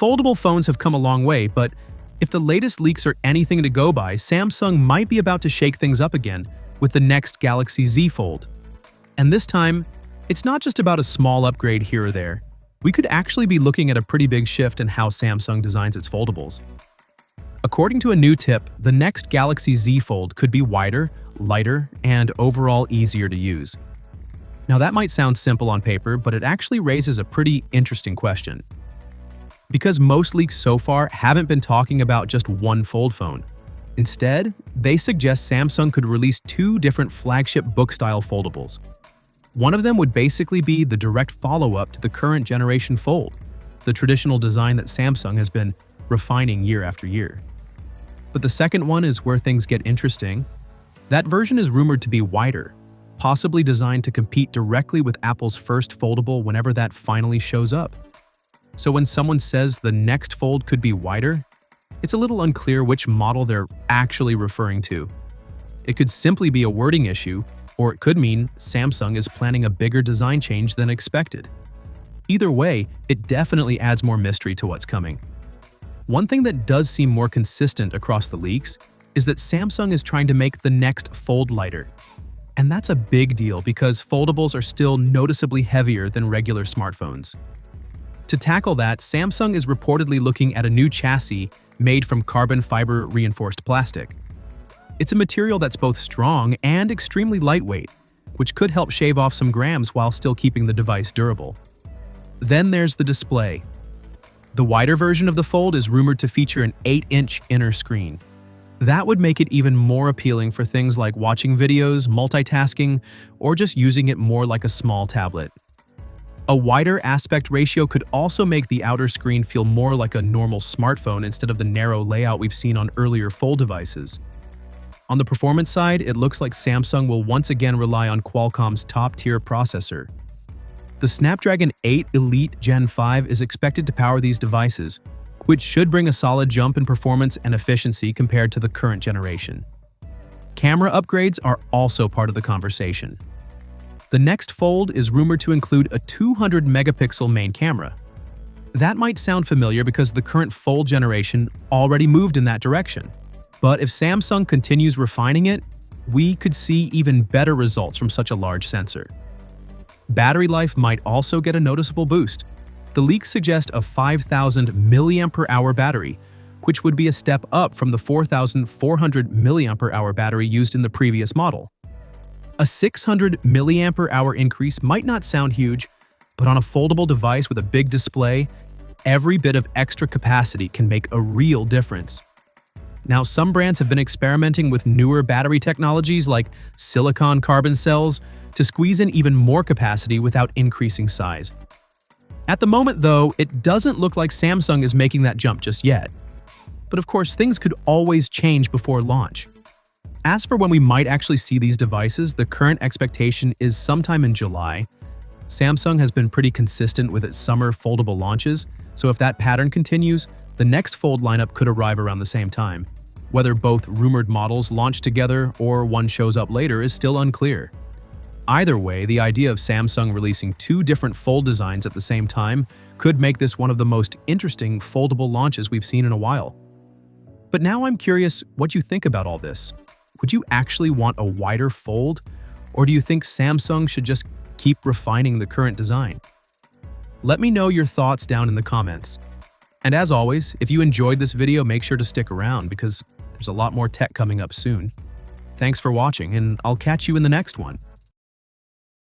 Foldable phones have come a long way, but if the latest leaks are anything to go by, Samsung might be about to shake things up again with the next Galaxy Z Fold. And this time, it's not just about a small upgrade here or there. We could actually be looking at a pretty big shift in how Samsung designs its foldables. According to a new tip, the next Galaxy Z Fold could be wider, lighter, and overall easier to use. Now that might sound simple on paper, but it actually raises a pretty interesting question. Because most leaks so far haven't been talking about just one fold phone. Instead, they suggest Samsung could release two different flagship book-style foldables. One of them would basically be the direct follow-up to the current generation Fold, the traditional design that Samsung has been refining year after year. But the second one is where things get interesting. That version is rumored to be wider, possibly designed to compete directly with Apple's first foldable whenever that finally shows up. So when someone says the next Fold could be wider, it's a little unclear which model they're actually referring to. It could simply be a wording issue, or it could mean Samsung is planning a bigger design change than expected. Either way, it definitely adds more mystery to what's coming. One thing that does seem more consistent across the leaks is that Samsung is trying to make the next Fold lighter. And that's a big deal because foldables are still noticeably heavier than regular smartphones. To tackle that, Samsung is reportedly looking at a new chassis made from carbon fiber reinforced plastic. It's a material that's both strong and extremely lightweight, which could help shave off some grams while still keeping the device durable. Then there's the display. The wider version of the Fold is rumored to feature an 8-inch inner screen. That would make it even more appealing for things like watching videos, multitasking, or just using it more like a small tablet. A wider aspect ratio could also make the outer screen feel more like a normal smartphone instead of the narrow layout we've seen on earlier Fold devices. On the performance side, it looks like Samsung will once again rely on Qualcomm's top-tier processor. The Snapdragon 8 Elite Gen 5 is expected to power these devices, which should bring a solid jump in performance and efficiency compared to the current generation. Camera upgrades are also part of the conversation. The next Fold is rumored to include a 200-megapixel main camera. That might sound familiar because the current Fold generation already moved in that direction. But if Samsung continues refining it, we could see even better results from such a large sensor. Battery life might also get a noticeable boost. The leaks suggest a 5,000 mAh battery, which would be a step up from the 4,400 mAh battery used in the previous model. A 600 mAh increase might not sound huge, but on a foldable device with a big display, every bit of extra capacity can make a real difference. Now, some brands have been experimenting with newer battery technologies like silicon carbon cells to squeeze in even more capacity without increasing size. At the moment, though, it doesn't look like Samsung is making that jump just yet. But of course, things could always change before launch. As for when we might actually see these devices, the current expectation is sometime in July. Samsung has been pretty consistent with its summer foldable launches, so if that pattern continues, the next Fold lineup could arrive around the same time. Whether both rumored models launch together or one shows up later is still unclear. Either way, the idea of Samsung releasing two different Fold designs at the same time could make this one of the most interesting foldable launches we've seen in a while. But now I'm curious what you think about all this. Would you actually want a wider Fold, or do you think Samsung should just keep refining the current design? Let me know your thoughts down in the comments. And as always, if you enjoyed this video, make sure to stick around because there's a lot more tech coming up soon. Thanks for watching, and I'll catch you in the next one.